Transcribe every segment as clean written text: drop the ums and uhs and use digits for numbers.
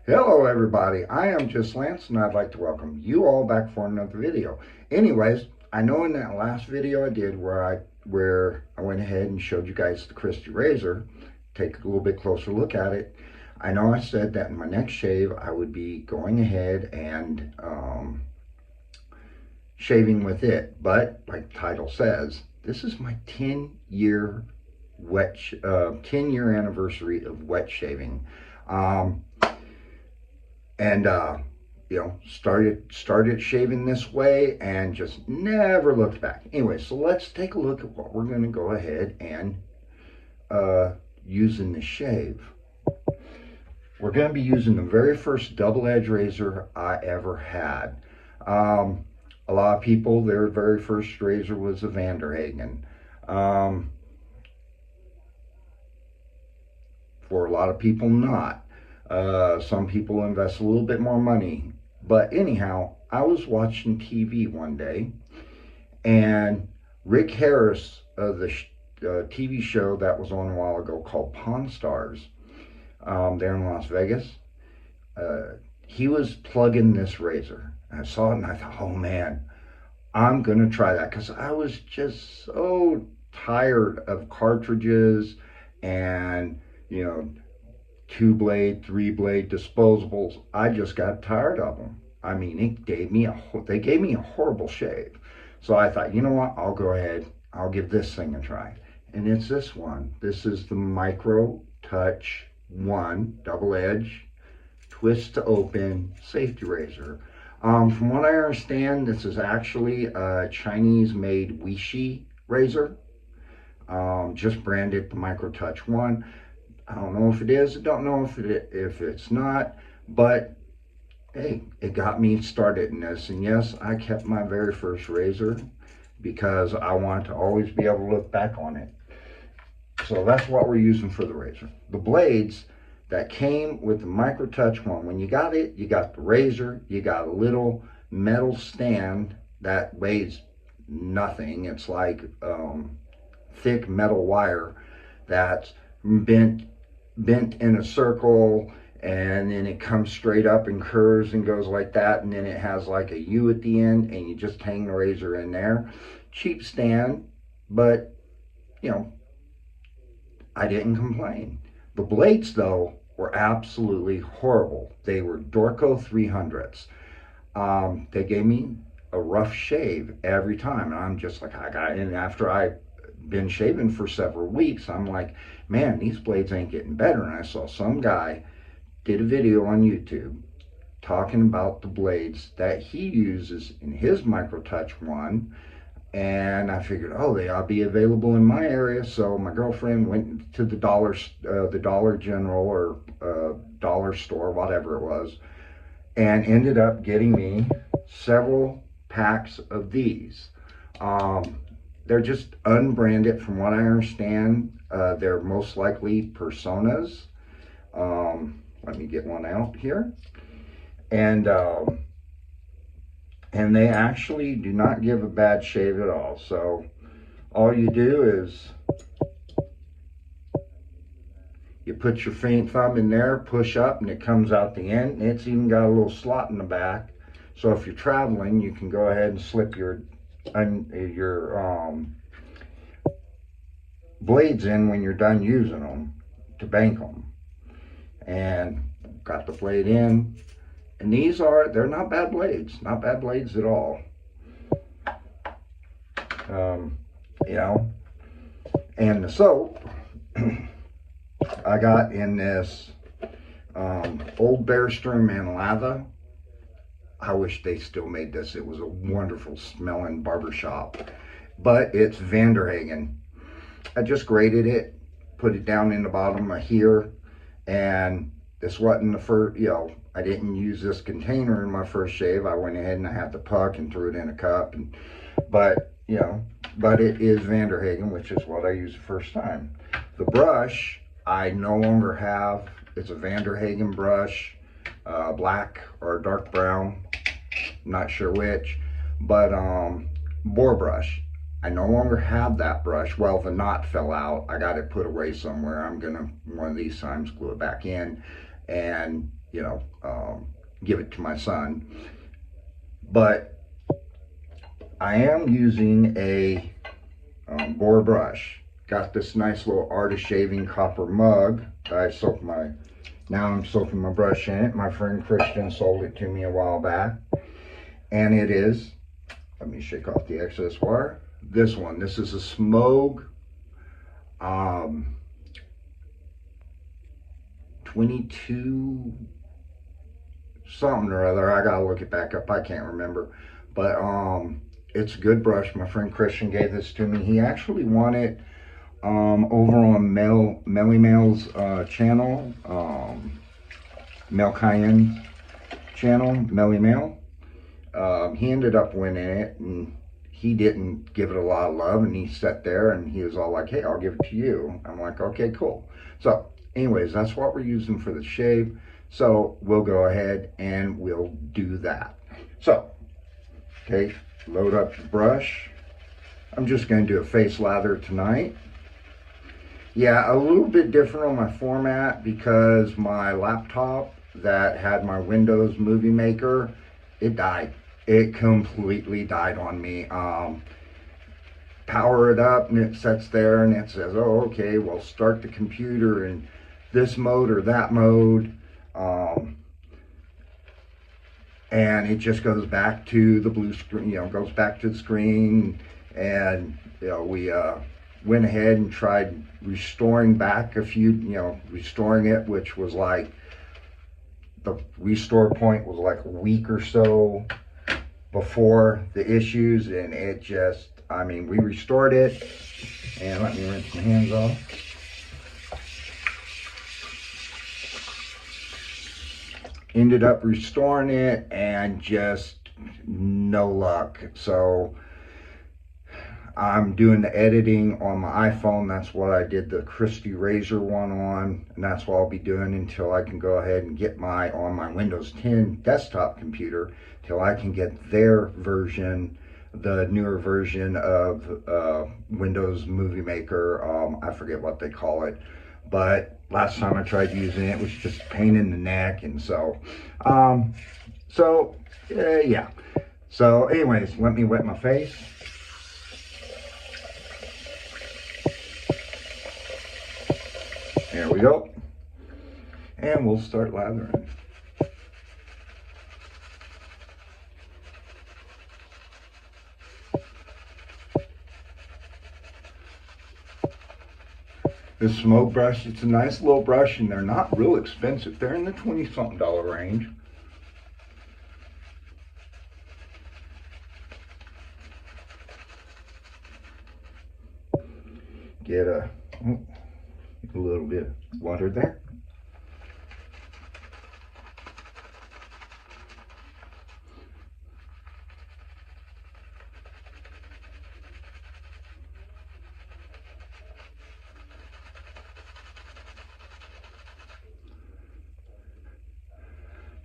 Hello everybody, I am just Lance and I'd like to welcome you all back for another video. Anyways, I know in that last video I did where I went ahead and showed you guys the Christy razor, take a little bit closer look at it. I know I said that in my next shave I would be going ahead and shaving with it, but like the title says, this is my 10-year 10-year anniversary of wet shaving. And started shaving this way and just never looked back. Anyway, so let's take a look at what we're going to go ahead and use in the shave. We're going to be using the very first double edge razor I ever had. A lot of people, their very first razor was a Vanderhagen. For a lot of people, not. Some people invest a little bit more money. But anyhow, I was watching TV one day, and Rick Harris of the TV show that was on a while ago called Pawn Stars, there in Las Vegas, he was plugging this razor. And I saw it and I thought, oh man, I'm going to try that, because I was just so tired of cartridges and, 2-blade, 3-blade disposables. I just got tired of them. I mean, they gave me a horrible shave. So I thought, you know what, I'll go ahead, I'll give this thing a try. And it's this one. This is the Micro Touch 1 double edge twist to open safety razor. From what I understand, this is actually a Chinese made Weishi razor, just branded the Micro Touch 1. I don't know if it is, I don't know if it's not, but hey, it got me started in this. And yes, I kept my very first razor because I want to always be able to look back on it. So that's what we're using for the razor. The blades that came with the Micro Touch 1, when you got it, you got the razor, you got a little metal stand that weighs nothing. It's like thick metal wire that's bent in a circle, and then it comes straight up and curves and goes like that, and then it has like a U at the end, and you just hang the razor in there. Cheap stand, but I didn't complain. The blades though were absolutely horrible. They were Dorco 300s. They gave me a rough shave every time, and I'm just like, and after I've been shaving for several weeks, I'm like, man, these blades ain't getting better. And I saw some guy did a video on YouTube talking about the blades that he uses in his Micro Touch 1, and I figured, oh, they ought to be available in my area. So my girlfriend went to the Dollar General or dollar store, whatever it was, and ended up getting me several packs of these. They're just unbranded from what I understand. They're most likely Personas. Let me get one out here. And they actually do not give a bad shave at all. So all you do is you put your faint thumb in there, push up, and it comes out the end. And it's even got a little slot in the back. So if you're traveling, you can go ahead and slip your blades in when you're done using them to bank them. And got the blade in, and they're not bad blades, not bad blades at all. And the soap I got in this Old Bear Sturman lather. I wish they still made this. It was a wonderful smelling barbershop, but it's Vanderhagen. I just grated it, put it down in the bottom of here, and this wasn't the first, I didn't use this container in my first shave. I went ahead and I had the puck and threw it in a cup, but it is Vanderhagen, which is what I used the first time. The brush I no longer have. It's a Vanderhagen brush, black or dark brown, not sure which, but boar brush. I no longer have that brush. Well, the knot fell out. I got it put away somewhere. I'm gonna one of these times glue it back in. and, give it to my son. But I am using a Boar brush. Got this nice little Art of Shaving copper mug. Now I'm soaking my brush in it. My friend Christian sold it to me a while back. And it is, let me shake off the excess wire. This is a Smogue 22 something or other. I gotta look it back up. I can't remember. But it's a good brush. My friend Christian gave this to me. He actually won it over on Melly Mail's channel, Mel Cayenne's channel, Melly Mail. He ended up winning it, and he didn't give it a lot of love, and he sat there and he was all like, hey, I'll give it to you. I'm like, okay, cool. So anyways, that's what we're using for the shave. So we'll go ahead and we'll do that. So, okay, load up the brush. I'm just going to do a face lather tonight. Yeah, a little bit different on my format because my laptop that had my Windows Movie Maker, it died. It completely died on me. Power it up and it sits there and it says, oh, okay, well, start the computer in this mode or that mode. And it just goes back to the blue screen, goes back to the screen. And, we went ahead and tried restoring back restoring it, which was like, the restore point was like a week or so before the issues. And it just, we restored it. And let me rinse my hands off. Ended up restoring it and just no luck. So I'm doing the editing on my iPhone. That's what I did the Christy Razor one on, and that's what I'll be doing until I can go ahead and get on my Windows 10 desktop computer, till I can get their version, the newer version of Windows Movie Maker. I forget what they call it, but last time I tried using it was just a pain in the neck. And so, yeah. So anyways, let me wet my face. There we go. And we'll start lathering. This Smogue brush, it's a nice little brush, and they're not real expensive. They're in the $20-something range. Get a little bit of water there.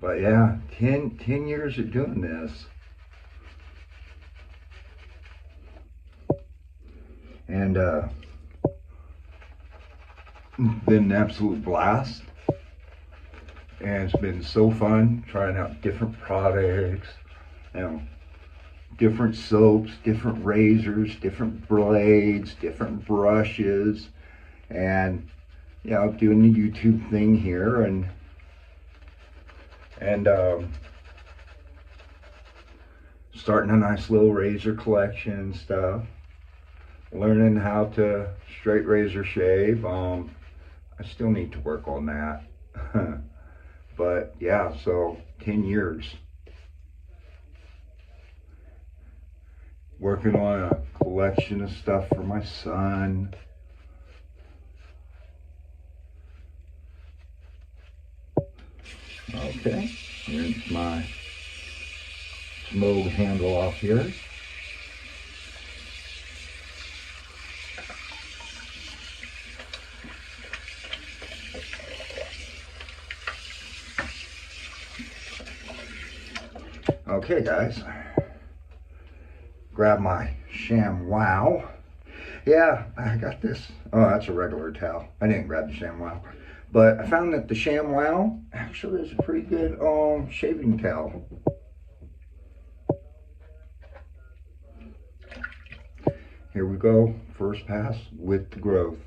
But yeah, 10 years of doing this. And been an absolute blast. And it's been so fun trying out different products, different soaps, different razors, different blades, different brushes, and doing the YouTube thing here, and starting a nice little razor collection and stuff. Learning how to straight razor shave. I still need to work on that. But yeah, so 10 years. Working on a collection of stuff for my son. Okay, here's my Smogue handle off here. Okay, guys, grab my ShamWow. Yeah, I got this. Oh, that's a regular towel. I didn't grab the ShamWow. But I found that the ShamWow actually is a pretty good shaving towel. Here we go, first pass with the growth.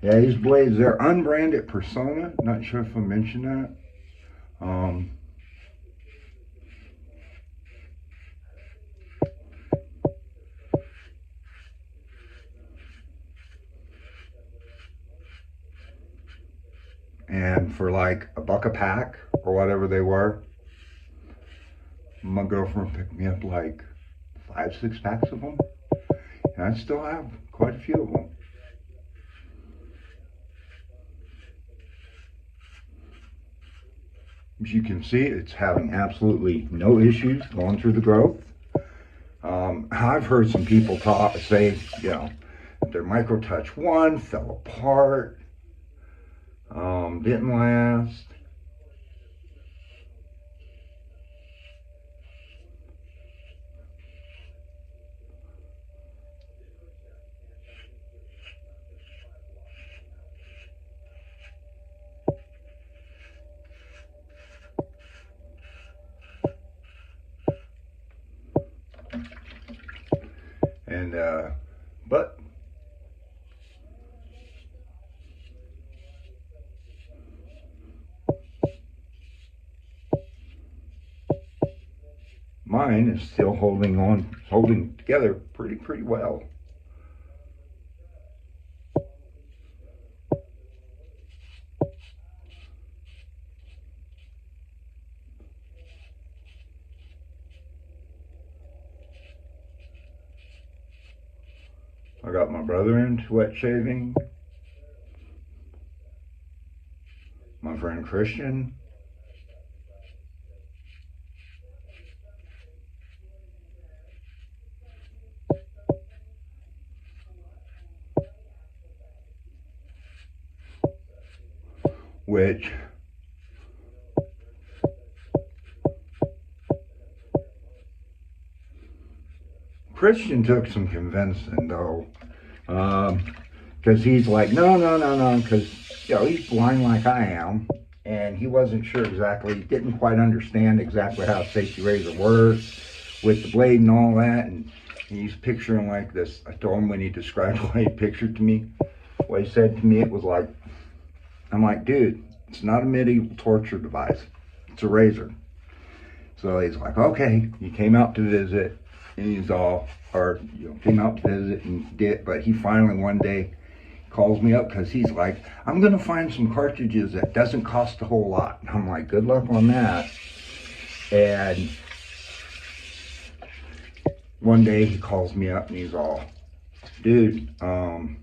Yeah, these blades, they're unbranded Persona. Not sure if I mentioned that. And for like $1 a pack or whatever they were, my girlfriend picked me up like 5, 6 packs of them. And I still have quite a few of them. As you can see, it's having absolutely no issues going through the growth. I've heard some people say, their MicroTouch 1 fell apart, didn't last. But mine is still holding together pretty well. I got my brother into wet shaving, my friend Christian, which Christian took some convincing though, because he's like, no, because he's blind like I am, and he wasn't sure exactly, didn't quite understand exactly how a safety razor works with the blade and all that, and he's picturing like this. I told him when he described what he pictured to me, what he said to me, it was like, I'm like, dude, it's not a medieval torture device, it's a razor. So he's like, okay. He came out to visit, and came out to visit and did. But he finally one day calls me up because he's like, I'm gonna find some cartridges that doesn't cost a whole lot. And I'm like, good luck on that. And one day he calls me up and he's all, dude, can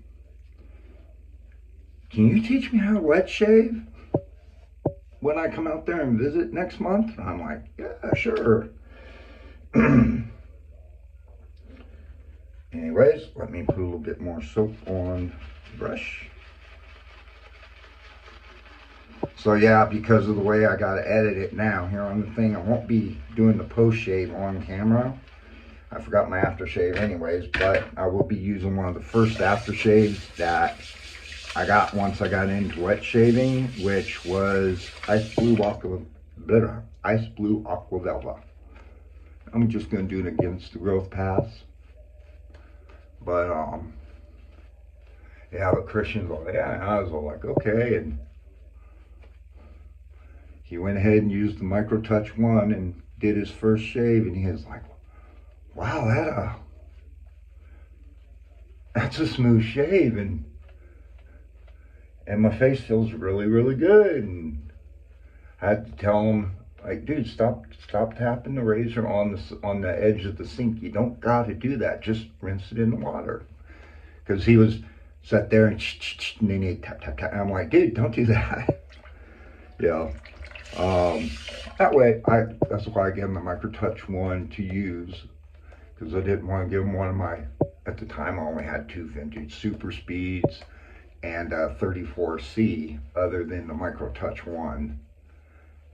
you teach me how to wet shave when I come out there and visit next month? And I'm like, yeah, sure. Anyways, let me put a little bit more soap on the brush. So yeah, because of the way I gotta edit it now here on the thing, I won't be doing the post shave on camera. I forgot my aftershave anyways, but I will be using one of the first aftershaves that I got once I got into wet shaving, which was Ice Blue Aqua Velva. I'm just gonna do it against the growth pass. But but Christian's all, yeah, and I was all like, okay, and he went ahead and used the MicroTouch 1 and did his first shave, and he was like, wow, that's a smooth shave, and my face feels really good. And I had to tell him, like, dude, stop tapping the razor on the edge of the sink. You don't got to do that. Just rinse it in the water. Because he was sat there and then he tap. I'm like, dude, don't do that. Yeah. That way, that's why I gave him the MicroTouch 1 to use, because I didn't want to give him one of my, at the time I only had 2 vintage Super Speeds and 34C other than the MicroTouch 1.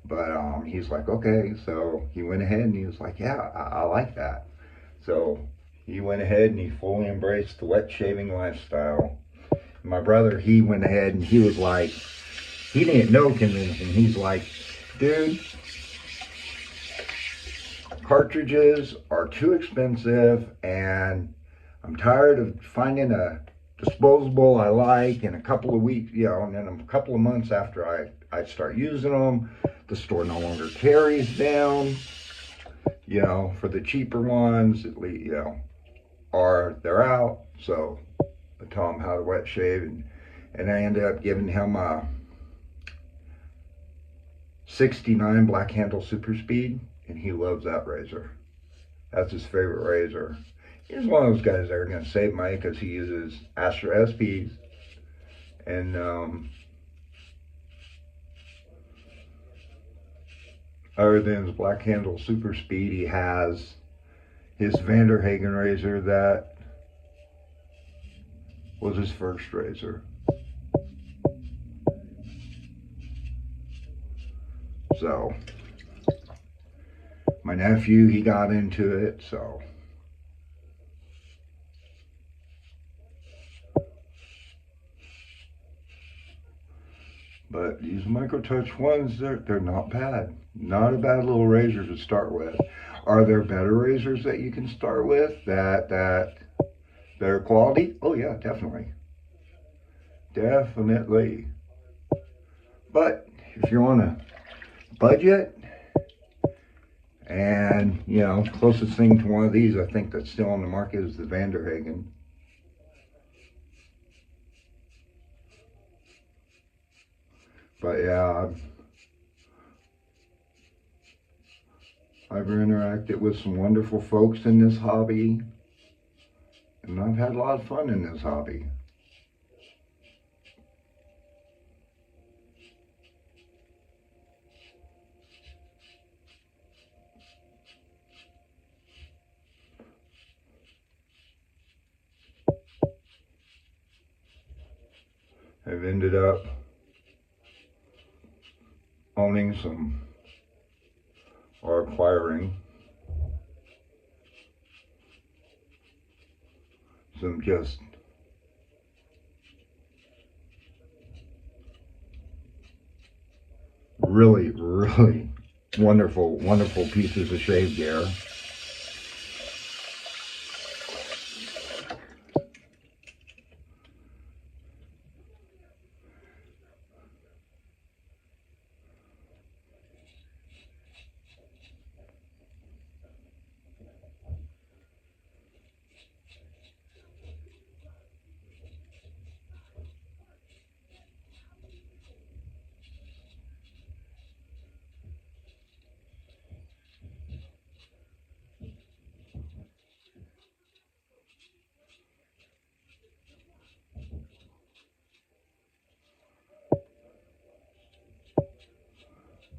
But he's like, okay. So he went ahead and he was like, yeah, I like that. So he went ahead and he fully embraced the wet shaving lifestyle. My brother, he went ahead and he was like, he didn't know convention. He's like, dude, cartridges are too expensive and I'm tired of finding a disposable I like in a couple of weeks, and then a couple of months after I start using them, the store no longer carries them, for the cheaper ones, at least, or they're out. So I taught him how to wet shave, and I ended up giving him a 69 Black Handle Super Speed, and he loves that razor. That's his favorite razor. He's one of those guys that are going to save money because he uses Astra SPs. And other than his Black Handle Super Speed, he has his Vanderhagen razor that was his first razor. So my nephew, he got into it, so. But these Microtouch ones, they're not bad. Not a bad little razor to start with. Are there better razors that you can start with that are quality? Oh yeah, definitely. Definitely. But if you're on a budget, and closest thing to one of these I think that's still on the market is the Vanderhagen. But yeah, I've interacted with some wonderful folks in this hobby, and I've had a lot of fun in this hobby. I've ended up owning some or acquiring some just really, really wonderful pieces of shave gear.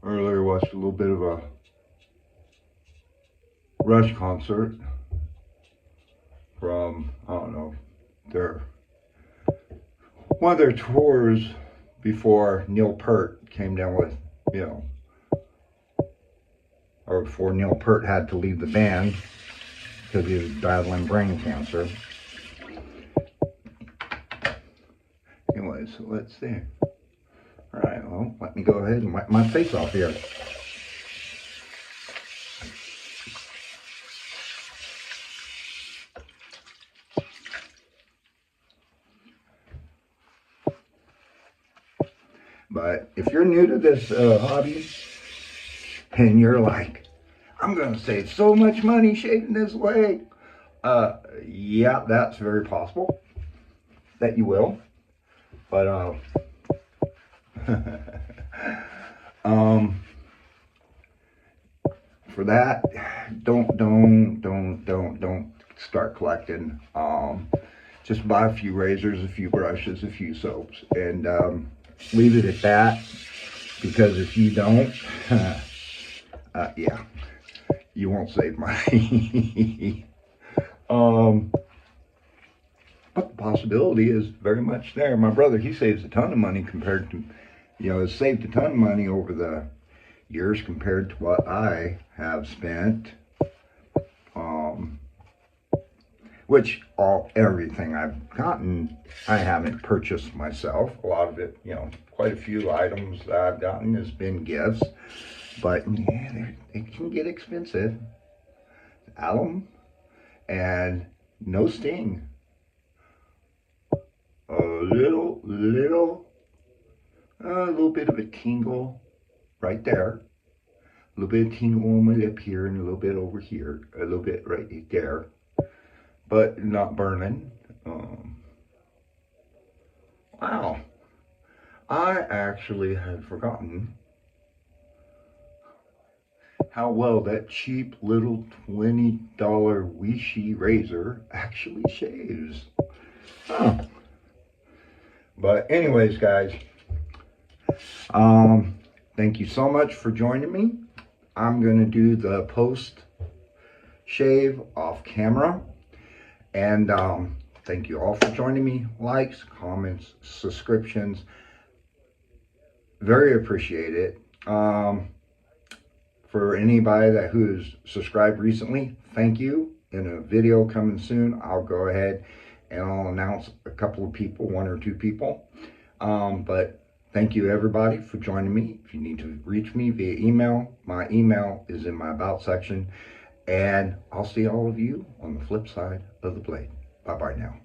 Earlier watched a little bit of a Rush concert from, I don't know, one of their tours before Neil Peart came down with, or before Neil Peart had to leave the band because he was battling brain cancer. Anyway, so let's see. All right, well, let me go ahead and wipe my face off here. But if you're new to this hobby and you're like, I'm going to save so much money shaving this way, yeah, that's very possible that you will. But for that, don't start collecting. Just buy a few razors, a few brushes, a few soaps, and leave it at that. Because if you don't, yeah, you won't save money. But the possibility is very much there. My brother, he saves a ton of money compared to, has saved a ton of money over the years compared to what I have spent. Which everything I've gotten, I haven't purchased myself. A lot of it, quite a few items that I've gotten has been gifts. But yeah, it can get expensive. Alum and no sting. A little bit of a tingle right there. A little bit of tingle on my lip here and a little bit over here. A little bit right there. But not burning. Wow. I actually had forgotten how well that cheap little $20 Weishi razor actually shaves. Huh. But anyways, guys, thank you so much for joining me. I'm going to do the post shave off camera. And thank you all for joining me. Likes, comments, subscriptions. Very appreciate it. For anybody who's subscribed recently, thank you. In a video coming soon, I'll go ahead and I'll announce a couple of people, 1 or 2 people. But thank you everybody for joining me. If you need to reach me via email, my email is in my about section. And I'll see all of you on the flip side of the blade. Bye-bye now.